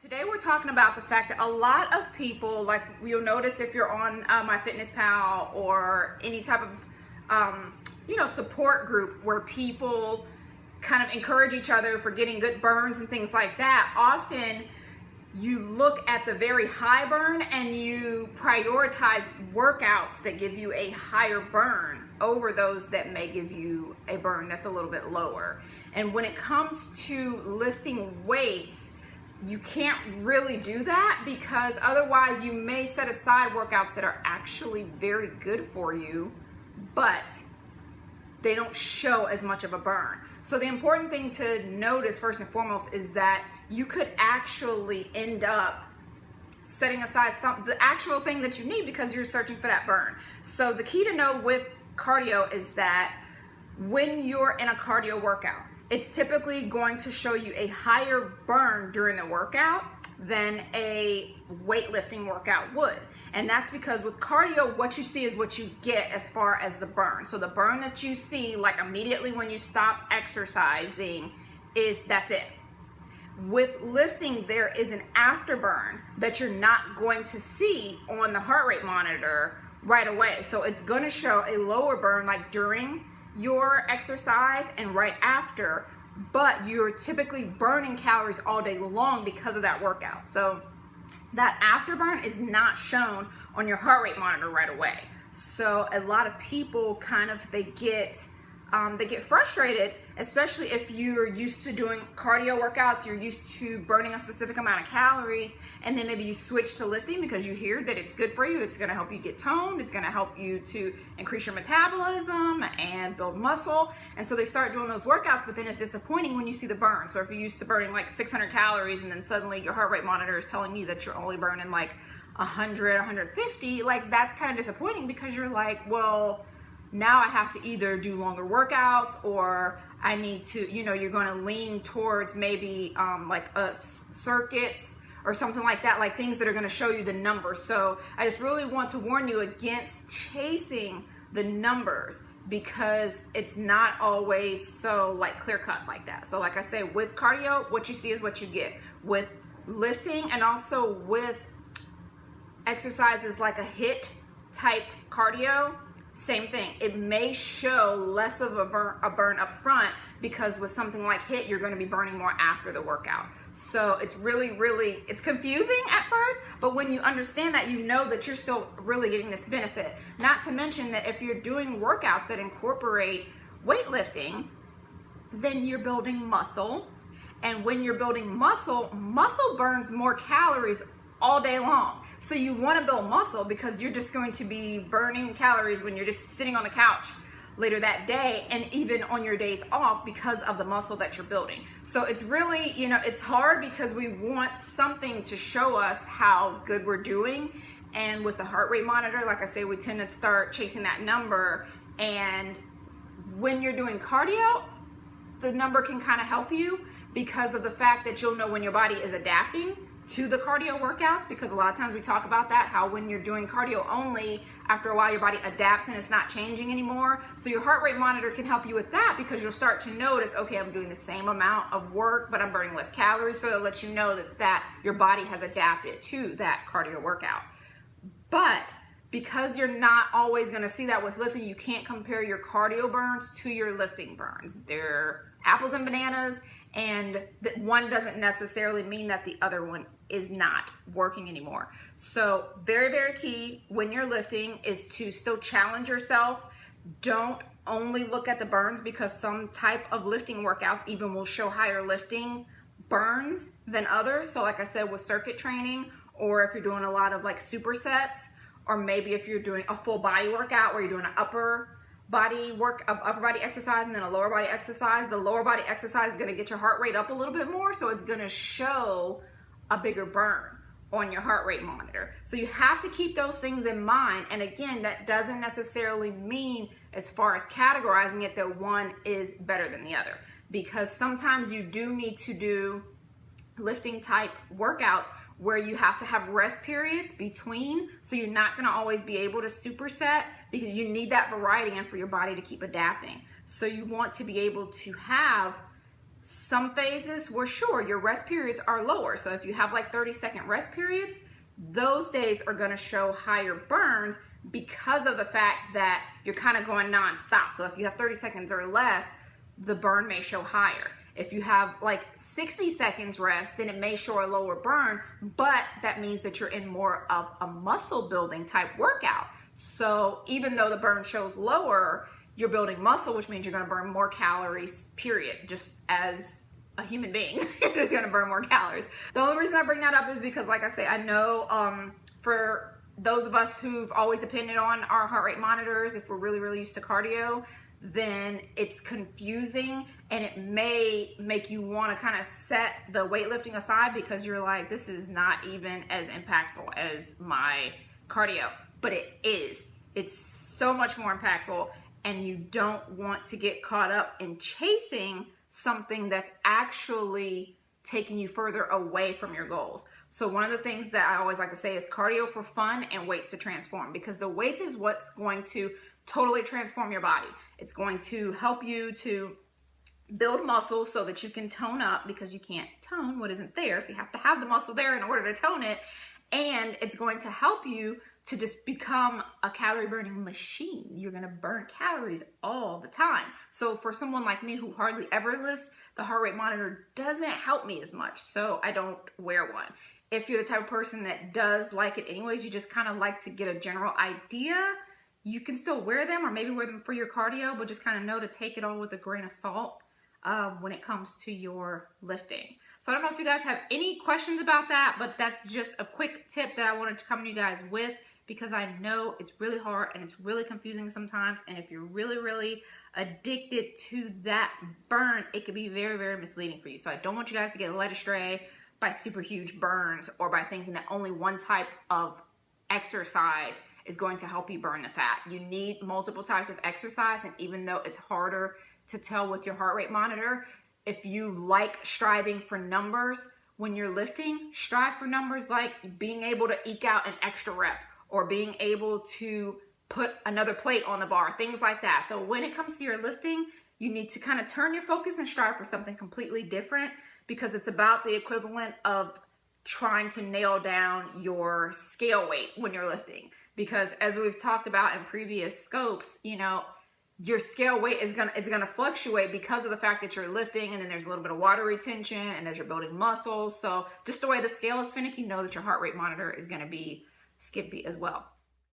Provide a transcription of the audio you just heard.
Today we're talking about the fact that a lot of people, like you'll notice if you're on MyFitnessPal or any type of support group where people kind of encourage each other for getting good burns and things like that, often you look at the very high burn and you prioritize workouts that give you a higher burn over those that may give you a burn that's a little bit lower. And when it comes to lifting weights, you can't really do that, because otherwise you may set aside workouts that are actually very good for you, but they don't show as much of a burn. So the important thing to notice first and foremost is that you could actually end up setting aside the actual thing that you need because you're searching for that burn. So the key to know with cardio is that when you're in a cardio workout, it's typically going to show you a higher burn during the workout than a weightlifting workout would. And that's because with cardio, what you see is what you get as far as the burn. So the burn that you see, like immediately when you stop exercising, that's it. With lifting, there is an afterburn that you're not going to see on the heart rate monitor right away. So it's going to show a lower burn like during your exercise and right after, but you're typically burning calories all day long because of that workout. So that afterburn is not shown on your heart rate monitor right away. So a lot of people they get frustrated, especially if you're used to doing cardio workouts, you're used to burning a specific amount of calories, and then maybe you switch to lifting because you hear that it's good for you, it's gonna help you get toned, it's gonna help you to increase your metabolism and build muscle. And so they start doing those workouts, but then it's disappointing when you see the burn. So if you're used to burning like 600 calories and then suddenly your heart rate monitor is telling you that you're only burning like 100, 150, like that's kind of disappointing, because you're like, well, now I have to either do longer workouts, or I need to, you're going to lean towards maybe like circuits or something like that, like things that are going to show you the numbers. So I just really want to warn you against chasing the numbers, because it's not always so like clear cut like that. So like I say, with cardio, what you see is what you get. With lifting and also with exercises like a HIIT type cardio, same thing. It may show less of a burn up front, because with something like HIIT, you're going to be burning more after the workout. So it's it's confusing at first, but when you understand that, you know that you're still really getting this benefit. Not to mention that if you're doing workouts that incorporate weightlifting, then you're building muscle. And when you're building muscle burns more calories all day long. So you want to build muscle because you're just going to be burning calories when you're just sitting on the couch later that day, and even on your days off, because of the muscle that you're building. So it's really, it's hard because we want something to show us how good we're doing. And with the heart rate monitor, like I say, we tend to start chasing that number. And when you're doing cardio, the number can kind of help you because of the fact that you'll know when your body is adapting to the cardio workouts, because a lot of times we talk about that, how when you're doing cardio only, after a while your body adapts and it's not changing anymore. So your heart rate monitor can help you with that, because you'll start to notice, okay, I'm doing the same amount of work, but I'm burning less calories. So it lets you know that your body has adapted to that cardio workout. But because you're not always going to see that with lifting, you can't compare your cardio burns to your lifting burns. They're apples and bananas, and that one doesn't necessarily mean that the other one is not working anymore. So very, very key when you're lifting is to still challenge yourself. Don't only look at the burns, because some type of lifting workouts even will show higher lifting burns than others. So like I said, with circuit training, or if you're doing a lot of like supersets, or maybe if you're doing a full body workout where you're doing an upper body exercise and then a lower body exercise, the lower body exercise is going to get your heart rate up a little bit more, so it's going to show a bigger burn on your heart rate monitor. So you have to keep those things in mind. And again, that doesn't necessarily mean, as far as categorizing it, that one is better than the other, because sometimes you do need to do lifting type workouts where you have to have rest periods between, so you're not going to always be able to superset, because you need that variety and for your body to keep adapting. So you want to be able to have some phases where sure, your rest periods are lower. So if you have like 30-second rest periods, those days are going to show higher burns because of the fact that you're kind of going nonstop. So if you have 30 seconds or less, the burn may show higher. If you have like 60 seconds rest, then it may show a lower burn, but that means that you're in more of a muscle building type workout. So even though the burn shows lower, you're building muscle, which means you're going to burn more calories, period. Just as a human being, you're just going to burn more calories. The only reason I bring that up is because, like I say, I know for those of us who've always depended on our heart rate monitors, if we're really, really used to cardio, then it's confusing and it may make you want to kind of set the weightlifting aside because you're like, this is not even as impactful as my cardio. But it is. It's so much more impactful, and you don't want to get caught up in chasing something that's actually taking you further away from your goals. So one of the things that I always like to say is cardio for fun and weights to transform, because the weights is what's going to totally transform your body. It's going to help you to build muscle so that you can tone up, because you can't tone what isn't there. So you have to have the muscle there in order to tone it. And it's going to help you to just become a calorie burning machine. You're going to burn calories all the time. So for someone like me who hardly ever lifts, the heart rate monitor doesn't help me as much. So I don't wear one. If you're the type of person that does like it anyways, you just kind of like to get a general idea, you can still wear them, or maybe wear them for your cardio, but just kind of know to take it all with a grain of salt when it comes to your lifting. So I don't know if you guys have any questions about that, but that's just a quick tip that I wanted to come to you guys with, because I know it's really hard and it's really confusing sometimes. And if you're really, really addicted to that burn, it can be very, very misleading for you. So I don't want you guys to get led astray by super huge burns, or by thinking that only one type of exercise is going to help you burn the fat. You need multiple types of exercise, and even though it's harder to tell with your heart rate monitor, if you like striving for numbers when you're lifting, strive for numbers like being able to eke out an extra rep, or being able to put another plate on the bar, things like that. So when it comes to your lifting, you need to kind of turn your focus and strive for something completely different, because it's about the equivalent of trying to nail down your scale weight when you're lifting. Because as we've talked about in previous scopes, you know, your scale weight is gonna fluctuate because of the fact that you're lifting, and then there's a little bit of water retention, and as you're building muscles. So just the way the scale is finicky, know that your heart rate monitor is gonna be skimpy as well.